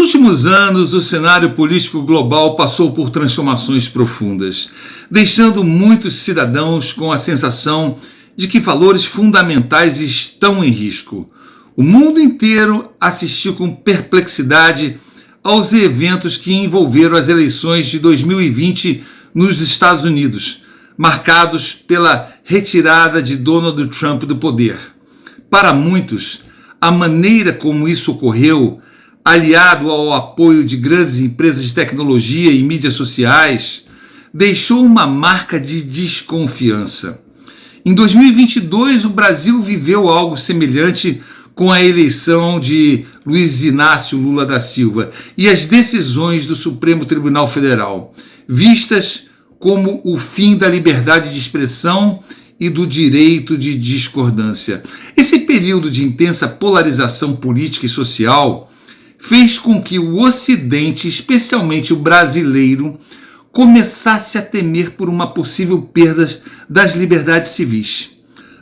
últimos anos, o cenário político global passou por transformações profundas, deixando muitos cidadãos com a sensação de que valores fundamentais estão em risco. O mundo inteiro assistiu com perplexidade aos eventos que envolveram as eleições de 2020 nos Estados Unidos, marcados pela retirada de Donald Trump do poder. Para muitos, a maneira como isso ocorreu, aliado ao apoio de grandes empresas de tecnologia e mídias sociais, deixou uma marca de desconfiança. Em 2022, o Brasil viveu algo semelhante com a eleição de Luiz Inácio Lula da Silva e as decisões do Supremo Tribunal Federal, vistas como o fim da liberdade de expressão e do direito de discordância. Esse período de intensa polarização política e social fez com que o Ocidente, especialmente o brasileiro, começasse a temer por uma possível perda das liberdades civis.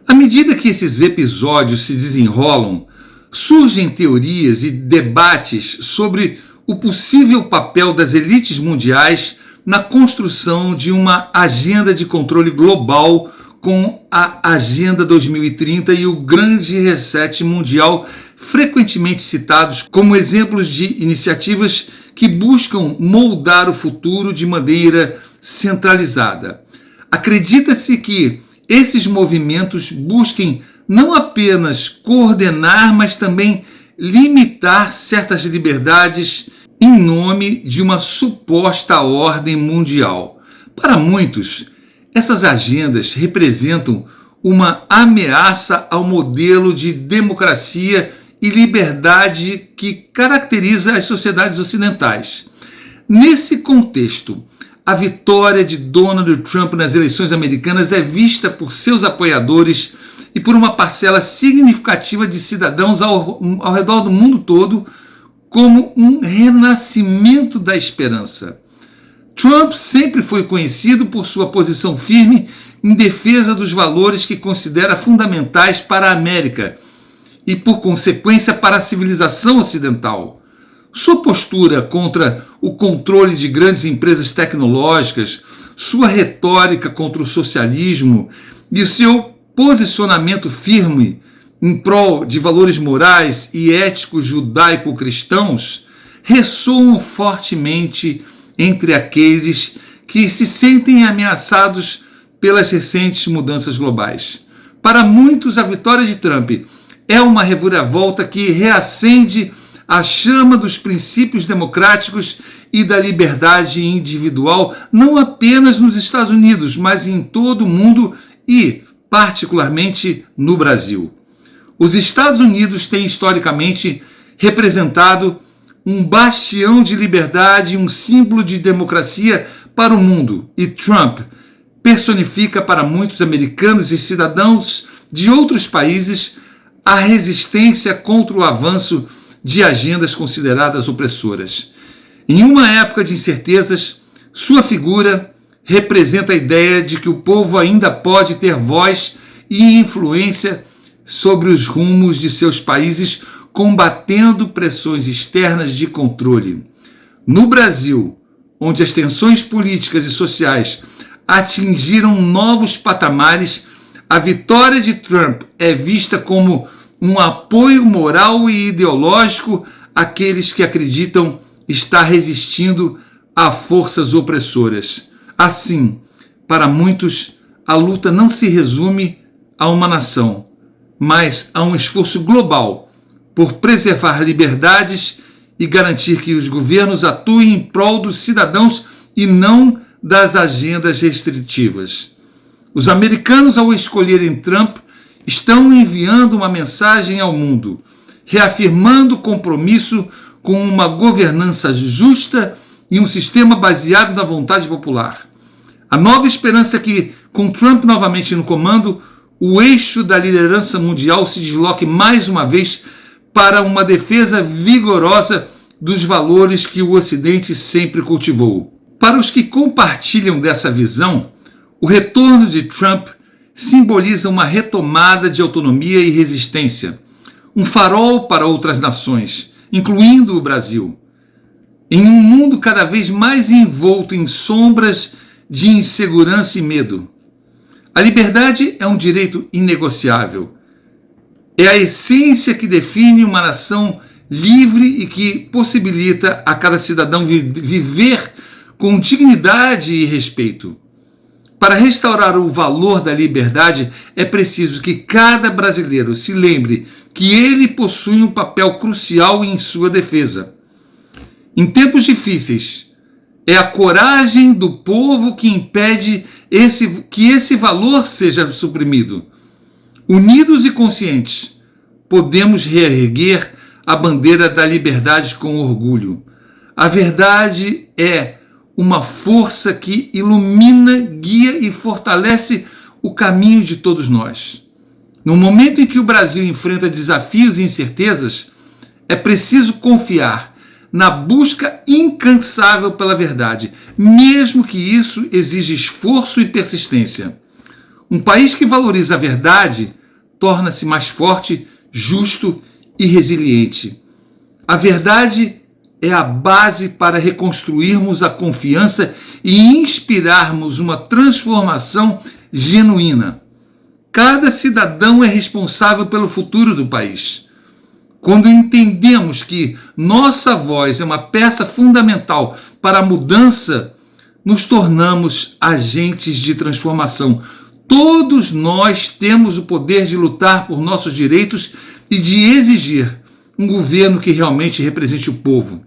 À medida que esses episódios se desenrolam, surgem teorias e debates sobre o possível papel das elites mundiais na construção de uma agenda de controle global com a Agenda 2030 e o Grande Reset Mundial, frequentemente citados como exemplos de iniciativas que buscam moldar o futuro de maneira centralizada. Acredita-se que esses movimentos busquem não apenas coordenar, mas também limitar certas liberdades em nome de uma suposta ordem mundial. Para muitos, essas agendas representam uma ameaça ao modelo de democracia e liberdade que caracteriza as sociedades ocidentais. Nesse contexto, a vitória de Donald Trump nas eleições americanas é vista por seus apoiadores e por uma parcela significativa de cidadãos ao redor do mundo todo como um renascimento da esperança. Trump sempre foi conhecido por sua posição firme em defesa dos valores que considera fundamentais para a América e, por consequência, para a civilização ocidental. Sua postura contra o controle de grandes empresas tecnológicas, sua retórica contra o socialismo e o seu posicionamento firme em prol de valores morais e éticos judaico-cristãos ressoam fortemente entre aqueles que se sentem ameaçados pelas recentes mudanças globais. Para muitos, a vitória de Trump é uma reviravolta que reacende a chama dos princípios democráticos e da liberdade individual, não apenas nos Estados Unidos, mas em todo o mundo e, particularmente, no Brasil. Os Estados Unidos têm historicamente representado um bastião de liberdade, um símbolo de democracia para o mundo, e Trump personifica para muitos americanos e cidadãos de outros países a resistência contra o avanço de agendas consideradas opressoras. Em uma época de incertezas, sua figura representa a ideia de que o povo ainda pode ter voz e influência sobre os rumos de seus países, combatendo pressões externas de controle. No Brasil, onde as tensões políticas e sociais atingiram novos patamares, a vitória de Trump é vista como um apoio moral e ideológico àqueles que acreditam estar resistindo a forças opressoras. Assim, para muitos, a luta não se resume a uma nação, mas a um esforço global por preservar liberdades e garantir que os governos atuem em prol dos cidadãos e não das agendas restritivas. Os americanos, ao escolherem Trump, estão enviando uma mensagem ao mundo, reafirmando o compromisso com uma governança justa e um sistema baseado na vontade popular. A nova esperança é que, com Trump novamente no comando, o eixo da liderança mundial se desloque mais uma vez para uma defesa vigorosa dos valores que o Ocidente sempre cultivou. Para os que compartilham dessa visão, o retorno de Trump simboliza uma retomada de autonomia e resistência, um farol para outras nações, incluindo o Brasil. Em um mundo cada vez mais envolto em sombras de insegurança e medo, a liberdade é um direito inegociável. É a essência que define uma nação livre e que possibilita a cada cidadão viver com dignidade e respeito. Para restaurar o valor da liberdade, é preciso que cada brasileiro se lembre que ele possui um papel crucial em sua defesa. Em tempos difíceis, é a coragem do povo que impede que esse valor seja suprimido. Unidos e conscientes, podemos reerguer a bandeira da liberdade com orgulho. A verdade é uma força que ilumina, guia e fortalece o caminho de todos nós. No momento em que o Brasil enfrenta desafios e incertezas, é preciso confiar na busca incansável pela verdade, mesmo que isso exija esforço e persistência. Um país que valoriza a verdade torna-se mais forte, justo e resiliente. A verdade é a base para reconstruirmos a confiança e inspirarmos uma transformação genuína. Cada cidadão é responsável pelo futuro do país. Quando entendemos que nossa voz é uma peça fundamental para a mudança, nos tornamos agentes de transformação. Todos nós temos o poder de lutar por nossos direitos e de exigir um governo que realmente represente o povo.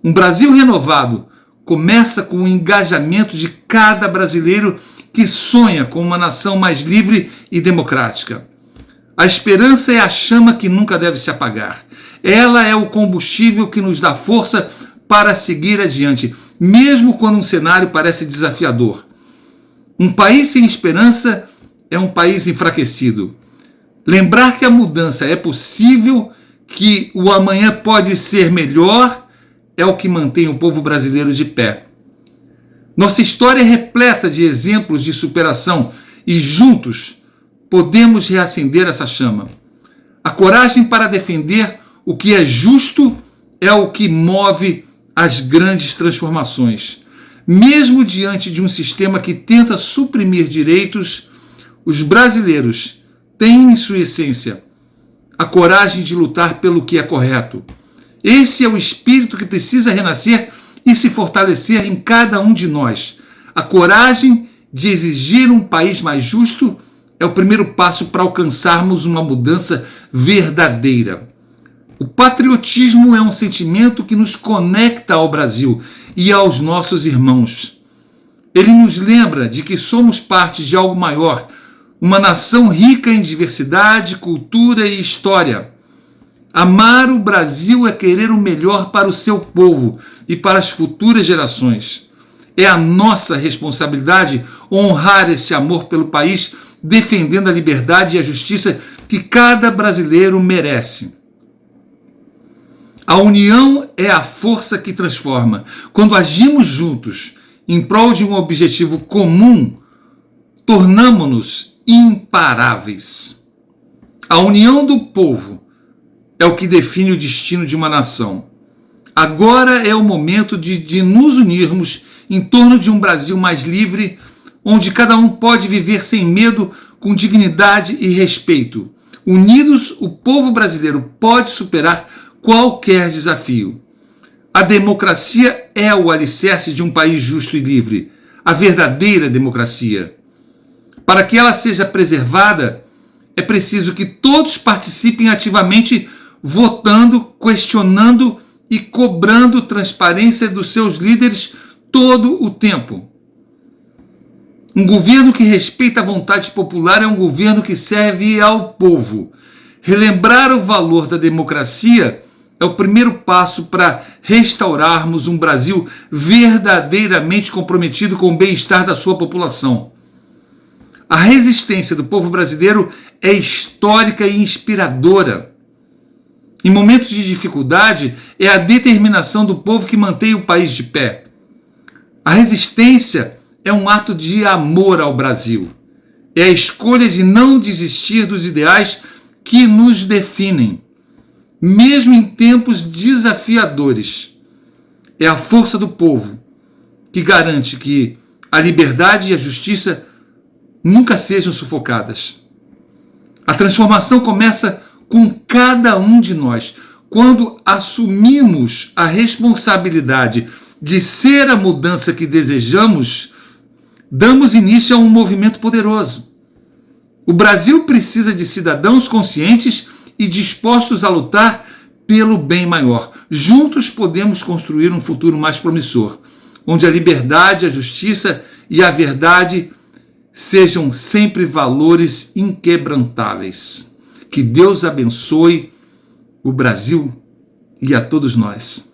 Um Brasil renovado começa com o engajamento de cada brasileiro que sonha com uma nação mais livre e democrática. A esperança é a chama que nunca deve se apagar. Ela é o combustível que nos dá força para seguir adiante, mesmo quando um cenário parece desafiador. Um país sem esperança é um país enfraquecido. Lembrar que a mudança é possível, que o amanhã pode ser melhor, é o que mantém o povo brasileiro de pé. Nossa história é repleta de exemplos de superação e juntos podemos reacender essa chama. A coragem para defender o que é justo é o que move as grandes transformações. Mesmo diante de um sistema que tenta suprimir direitos, os brasileiros têm em sua essência a coragem de lutar pelo que é correto. Esse é o espírito que precisa renascer e se fortalecer em cada um de nós. A coragem de exigir um país mais justo é o primeiro passo para alcançarmos uma mudança verdadeira. O patriotismo é um sentimento que nos conecta ao Brasil e aos nossos irmãos. Ele nos lembra de que somos parte de algo maior, uma nação rica em diversidade, cultura e história. Amar o Brasil é querer o melhor para o seu povo e para as futuras gerações. É a nossa responsabilidade honrar esse amor pelo país, defendendo a liberdade e a justiça que cada brasileiro merece. A união é a força que transforma. Quando agimos juntos em prol de um objetivo comum, tornamo-nos imparáveis. A união do povo é o que define o destino de uma nação. Agora é o momento de nos unirmos em torno de um Brasil mais livre, onde cada um pode viver sem medo, com dignidade e respeito. Unidos, o povo brasileiro pode superar qualquer desafio. A democracia é o alicerce de um país justo e livre, a verdadeira democracia. Para que ela seja preservada, é preciso que todos participem ativamente, votando, questionando e cobrando transparência dos seus líderes todo o tempo. Um governo que respeita a vontade popular é um governo que serve ao povo. Relembrar o valor da democracia é o primeiro passo para restaurarmos um Brasil verdadeiramente comprometido com o bem-estar da sua população. A resistência do povo brasileiro é histórica e inspiradora. Em momentos de dificuldade, é a determinação do povo que mantém o país de pé. A resistência é um ato de amor ao Brasil. É a escolha de não desistir dos ideais que nos definem, mesmo em tempos desafiadores. É a força do povo que garante que a liberdade e a justiça nunca sejam sufocadas. A transformação começa com cada um de nós. Quando assumimos a responsabilidade de ser a mudança que desejamos, damos início a um movimento poderoso. O Brasil precisa de cidadãos conscientes e dispostos a lutar pelo bem maior. Juntos podemos construir um futuro mais promissor, onde a liberdade, a justiça e a verdade sejam sempre valores inquebrantáveis. Que Deus abençoe o Brasil e a todos nós.